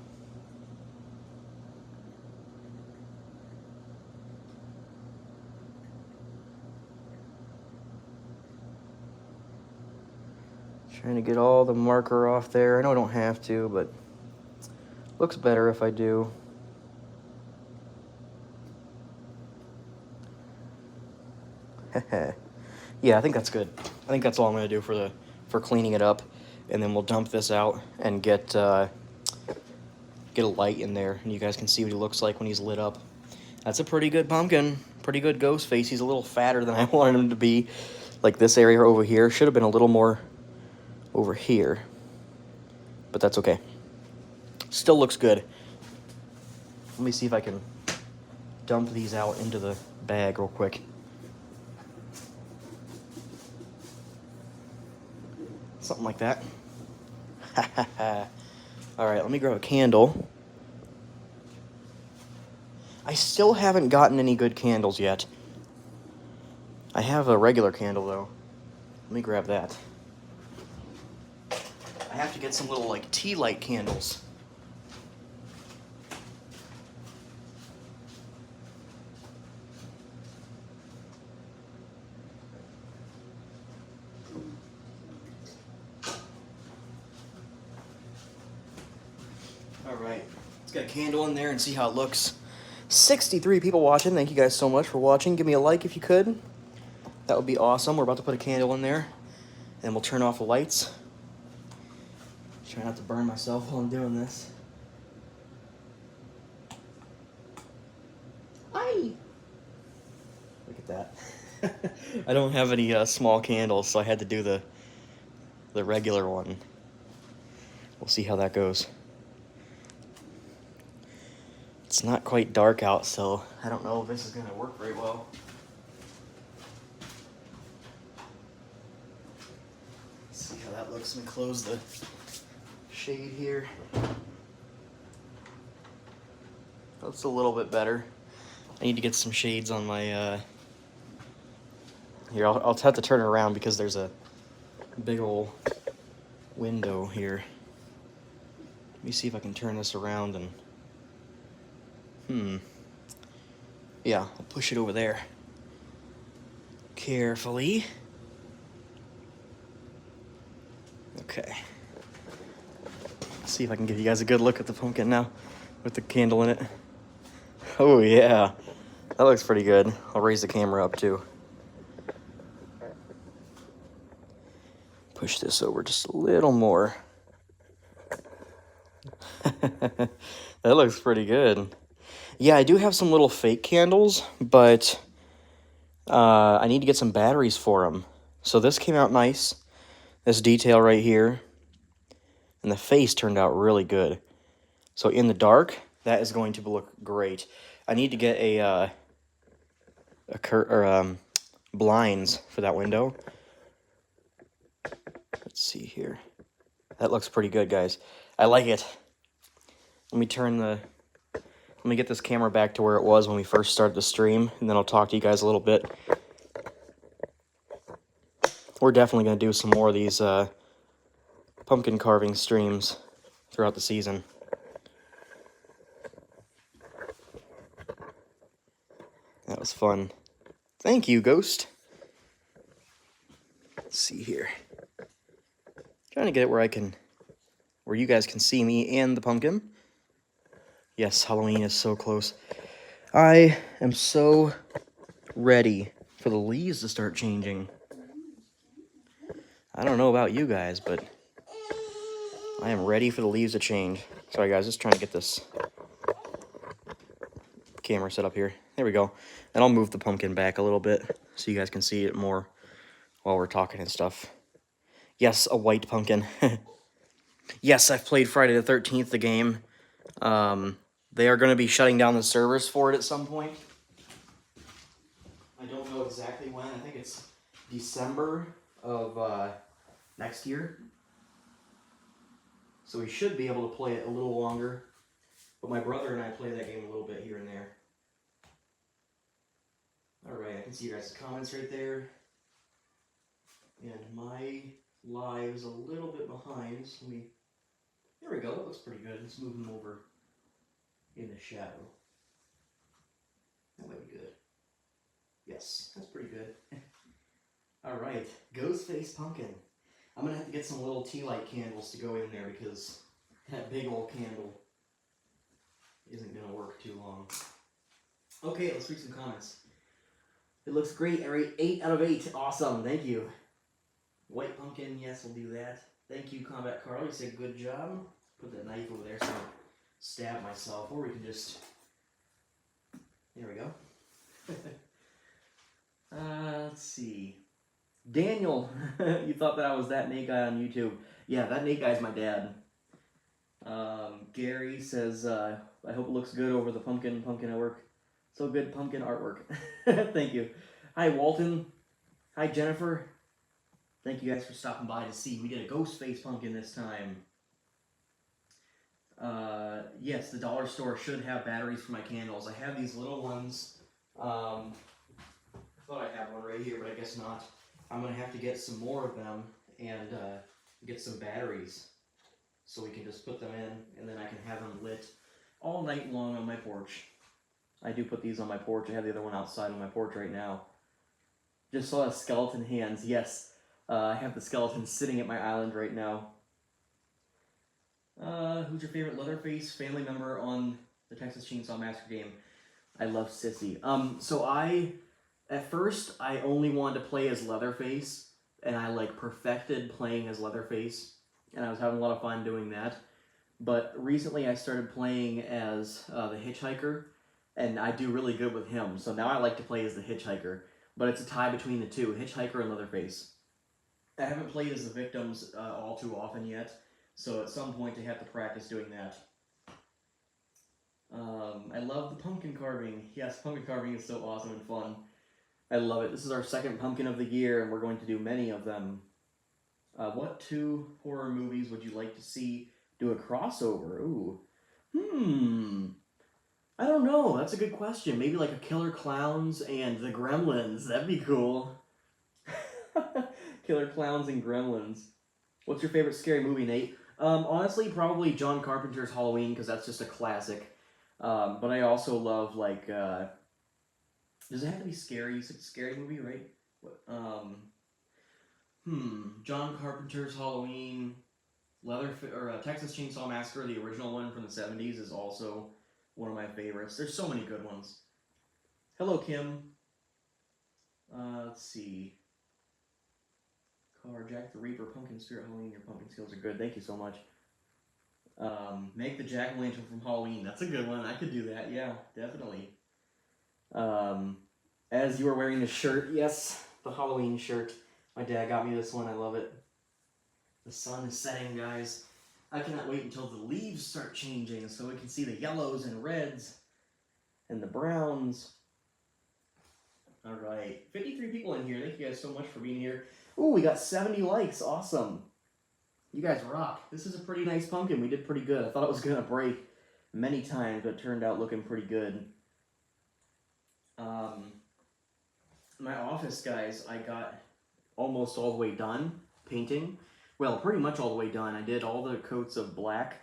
Trying to get all the marker off there. I know I don't have to, but looks better if I do. Yeah, I think that's good. I think that's all I'm going to do for cleaning it up, and then we'll dump this out and get a light in there, and you guys can see what he looks like when he's lit up. That's a pretty good pumpkin. Pretty good Ghostface. He's a little fatter than I wanted him to be. Like this area over here should have been a little more over here, but that's okay. Still looks good. Let me see if I can dump these out into the bag real quick. Something like that. All right, let me grab a candle. I still haven't gotten any good candles yet. I have a regular candle though. Let me grab that. I have to get some little like tea light candles. All right, Let's get a candle in there and see how it looks. 63 people watching. Thank you guys so much for watching. Give me a like if you could. That would be awesome. We're about to put a candle in there, and we'll turn off the lights. Try not to burn myself while I'm doing this. Hi! Look at that. I don't have any small candles, so I had to do the regular one. We'll see how that goes. It's not quite dark out, so I don't know if this is going to work very well. Let's see how that looks. Let me close the shade here. That's a little bit better. I need to get some shades on my, here, I'll have to turn it around because there's a big old window here. Let me see if I can turn this around and, yeah, I'll push it over there. Carefully. Okay. Let's see if I can give you guys a good look at the pumpkin now with the candle in it. Oh yeah, that looks pretty good. I'll raise the camera up too. Push this over just a little more. That looks pretty good. Yeah, I do have some little fake candles, but I need to get some batteries for them. So this came out nice. This detail right here. And the face turned out really good. So in the dark, that is going to look great. I need to get a blinds for that window. Let's see here. That looks pretty good, guys. I like it. Let me get this camera back to where it was when we first started the stream, and then I'll talk to you guys a little bit. We're definitely going to do some more of these pumpkin carving streams throughout the season. That was fun. Thank you, Ghost. Let's see here. Trying to get it where you guys can see me and the pumpkin. Yes, Halloween is so close. I am so ready for the leaves to start changing. I don't know about you guys, but I am ready for the leaves to change. Sorry guys, just trying to get this camera set up here. There we go. And I'll move the pumpkin back a little bit so you guys can see it more while we're talking and stuff. Yes, a white pumpkin. Yes, I've played Friday the 13th, the game. They are going to be shutting down the servers for it at some point. I don't know exactly when. I think it's December of next year. So we should be able to play it a little longer. But my brother and I play that game a little bit here and there. Alright, I can see your guys' comments right there. And my live is a little bit behind. So there we go, that looks pretty good. Let's move them over in the shadow. That might be good. Yes, that's pretty good. Alright, Ghostface Pumpkin. I'm going to have to get some little tea light candles to go in there because that big old candle isn't going to work too long. Okay, let's read some comments. It looks great. I rate 8 out of 8. Awesome, thank you. White pumpkin, yes, we'll do that. Thank you, Combat Carl. You said good job. Put that knife over there so I don't stab myself, or we can just... There we go. Let's see. Daniel, you thought that I was that Nate guy on YouTube. Yeah, that Nate guy's my dad. Gary says, I hope it looks good over the pumpkin artwork. So good pumpkin artwork. Thank you. Hi, Walton. Hi, Jennifer. Thank you guys for stopping by to see. We did a Ghostface pumpkin this time. Yes, the dollar store should have batteries for my candles. I have these little ones. I thought I had one right here, but I guess not. I'm going to have to get some more of them and get some batteries so we can just put them in, and then I can have them lit all night long on my porch. I do put these on my porch. I have the other one outside on my porch right now. Just saw a skeleton hands. Yes, I have the skeleton sitting at my island right now. Who's your favorite Leatherface family member on the Texas Chainsaw Massacre game? I love Sissy. At first, I only wanted to play as Leatherface, and I, like, perfected playing as Leatherface, and I was having a lot of fun doing that. But recently I started playing as the Hitchhiker, and I do really good with him, so now I like to play as the Hitchhiker. But it's a tie between the two, Hitchhiker and Leatherface. I haven't played as the victims all too often yet, so at some point I have to practice doing that. I love the pumpkin carving. Yes, pumpkin carving is so awesome and fun. I love it. This is our second pumpkin of the year, and we're going to do many of them. What 2 horror movies would you like to see do a crossover? Ooh. I don't know. That's a good question. Maybe like a Killer Clowns and the Gremlins. That'd be cool. Killer Clowns and Gremlins. What's your favorite scary movie, Nate? Honestly, probably John Carpenter's Halloween, because that's just a classic. But I also love, like, does it have to be scary? It's a scary movie, right? What, John Carpenter's Halloween, Texas Chainsaw Massacre, the original one from the 70s, is also one of my favorites. There's so many good ones. Hello, Kim. Let's see. Car, Jack the Reaper, Pumpkin Spirit, Halloween. Your pumpkin skills are good. Thank you so much. Make the Jack-o'-lantern from Halloween. That's a good one. I could do that. Yeah, definitely. As you were wearing the shirt, yes, the Halloween shirt. My dad got me this one. I love it. The sun is setting, guys. I cannot wait until the leaves start changing so we can see the yellows and reds and the browns. All right, 53 people in here. Thank you guys so much for being here. Ooh, we got 70 likes. Awesome. You guys rock. This is a pretty nice pumpkin. We did pretty good. I thought it was going to break many times, but it turned out looking pretty good. My office, guys, I got almost all the way done painting. Well, pretty much all the way done. I did all the coats of black,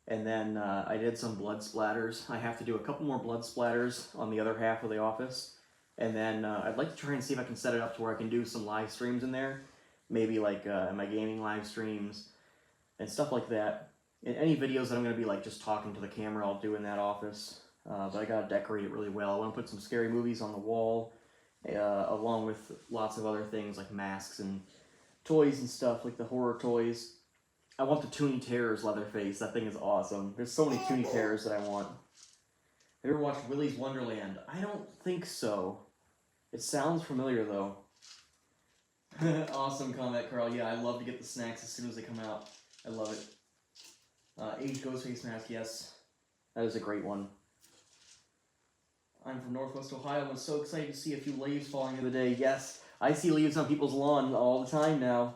and then I did some blood splatters. I have to do a couple more blood splatters on the other half of the office. And then I'd like to try and see if I can set it up to where I can do some live streams in there. Maybe like my gaming live streams and stuff like that. And any videos that I'm going to be like just talking to the camera, I'll do in that office. But I got to decorate it really well. I want to put some scary movies on the wall, along with lots of other things like masks and toys and stuff, like the horror toys. I want the Toonie Terrors Leatherface. That thing is awesome. There's so many Toonie Terrors that I want. Have you ever watched Willy's Wonderland? I don't think so. It sounds familiar, though. Awesome comment, Carl. Yeah, I love to get the snacks as soon as they come out. I love it. Age Ghostface mask, yes. That is a great one. I'm from Northwest Ohio. I'm so excited to see a few leaves falling in the day. Yes, I see leaves on people's lawn all the time now.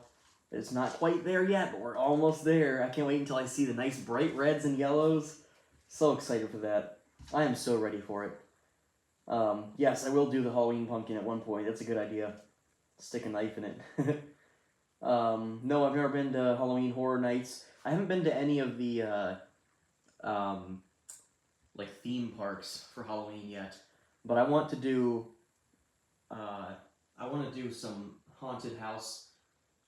It's not quite there yet, but we're almost there. I can't wait until I see the nice bright reds and yellows. So excited for that. I am so ready for it. Yes, I will do the Halloween pumpkin at one point. That's a good idea. Stick a knife in it. No, I've never been to Halloween Horror Nights. I haven't been to any of the like theme parks for Halloween yet. But I want to do some haunted house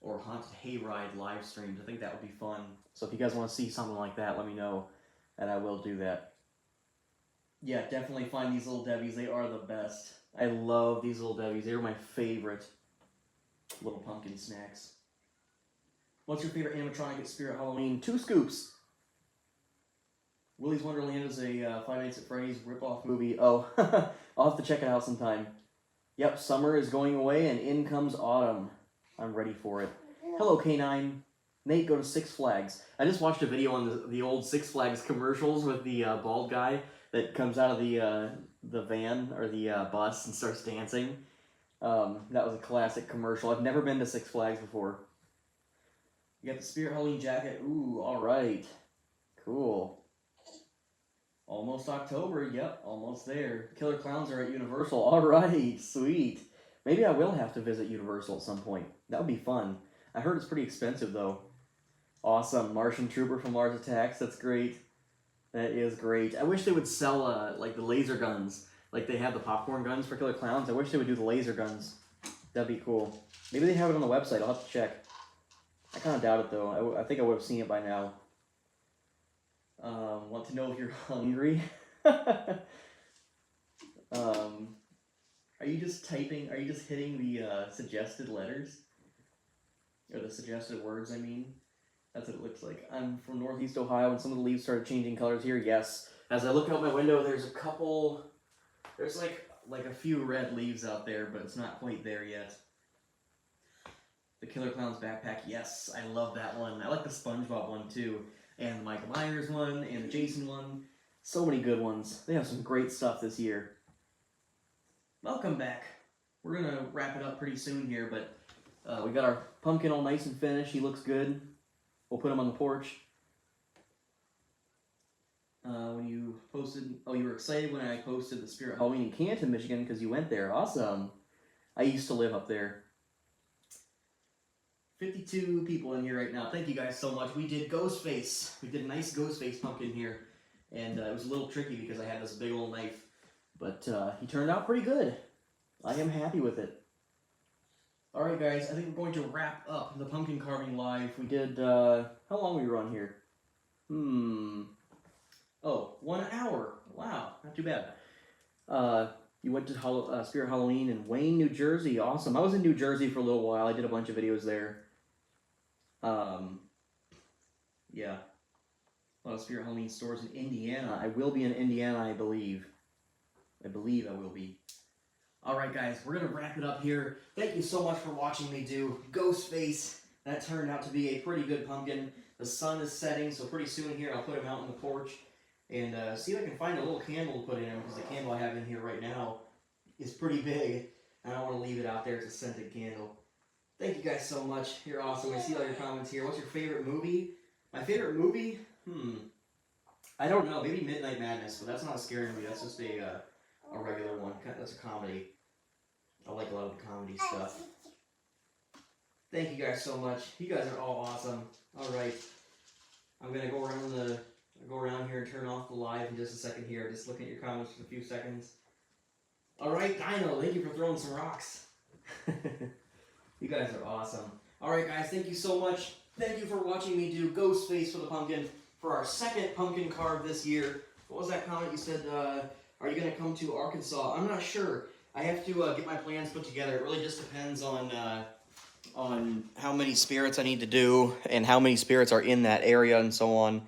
or haunted hayride live streams. I think that would be fun. So if you guys want to see something like that, let me know, and I will do that. Yeah, definitely find these Little Debbies. They are the best. I love these Little Debbies. They're my favorite little pumpkin snacks. What's your favorite animatronic at Spirit Halloween? 2 scoops. Willy's Wonderland is a Five Nights at Freddy's ripoff movie. Oh, I'll have to check it out sometime. Yep, summer is going away and in comes autumn. I'm ready for it. Hello, K9. Nate, go to Six Flags. I just watched a video on the old Six Flags commercials with the bald guy that comes out of the van or the bus and starts dancing. That was a classic commercial. I've never been to Six Flags before. You got the Spirit Halloween jacket. Ooh, all right. Cool. Almost October. Yep, almost there. Killer Clowns are at Universal. All right, sweet. Maybe I will have to visit Universal at some point. That would be fun. I heard it's pretty expensive, though. Awesome. Martian Trooper from Mars Attacks. That's great. That is great. I wish they would sell, like, the laser guns. Like they have the popcorn guns for Killer Clowns. I wish they would do the laser guns. That'd be cool. Maybe they have it on the website. I'll have to check. I kind of doubt it, though. I think I would have seen it by now. Want to know if you're hungry? Are you just typing? Are you just hitting the suggested letters? Or the suggested words, I mean? That's what it looks like. I'm from Northeast Ohio, and some of the leaves started changing colors here. Yes. As I look out my window, there's a couple... There's like a few red leaves out there, but it's not quite there yet. The Killer Clowns backpack, yes, I love that one. I like the SpongeBob one too, and the Michael Myers one, and the Jason one. So many good ones. They have some great stuff this year. Welcome back. We're gonna wrap it up pretty soon here, but we got our pumpkin all nice and finished. He looks good. We'll put him on the porch. When you posted, oh, you were excited when I posted the Spirit Halloween in Canton, Michigan, because you went there. Awesome. I used to live up there. 52 people in here right now. Thank you guys so much. We did Ghostface. We did a nice Ghostface pumpkin here. And it was a little tricky because I had this big old knife. But he turned out pretty good. I am happy with it. Alright guys, I think we're going to wrap up the pumpkin carving live. We did, how long were you on here? Oh, 1 hour. Wow, not too bad. You went to Spirit Halloween in Wayne, New Jersey. Awesome. I was in New Jersey for a little while. I did a bunch of videos there. Yeah. A lot of Spirit Halloween stores in Indiana. I will be in Indiana, I believe. I believe I will be. Alright guys, we're going to wrap it up here. Thank you so much for watching me do Ghostface. That turned out to be a pretty good pumpkin. The sun is setting, so pretty soon here I'll put him out on the porch. And see if I can find a little candle to put in him, because the candle I have in here right now is pretty big. And I don't want to leave it out there. It's a scented candle. Thank you guys so much. You're awesome. I see all your comments here. What's your favorite movie? My favorite movie? I don't know. Maybe Midnight Madness, but that's not a scary movie. That's just a regular one. That's a comedy. I like a lot of the comedy stuff. Thank you guys so much. You guys are all awesome. Alright. I'm going to go around here and turn off the live in just a second here. Just looking at your comments for a few seconds. Alright, Dino, thank you for throwing some rocks. You guys are awesome. Alright guys, thank you so much. Thank you for watching me do Ghostface for the pumpkin for our second pumpkin carve this year. What was that comment you said, are you going to come to Arkansas? I'm not sure. I have to get my plans put together. It really just depends on how many spirits I need to do and how many spirits are in that area and so on.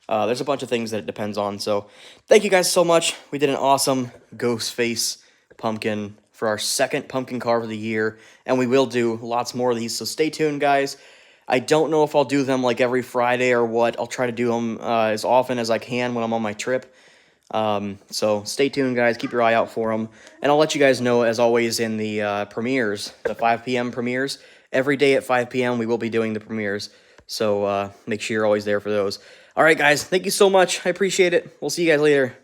There's a bunch of things that it depends on. So thank you guys so much. We did an awesome Ghostface pumpkin for our second pumpkin carve of the year. And we will do lots more of these. So stay tuned, guys. I don't know if I'll do them like every Friday or what. I'll try to do them as often as I can when I'm on my trip. So stay tuned, guys. Keep your eye out for them. And I'll let you guys know, as always, in the premieres, the 5 p.m. premieres. Every day at 5 p.m. we will be doing the premieres. So make sure you're always there for those. All right, guys. Thank you so much. I appreciate it. We'll see you guys later.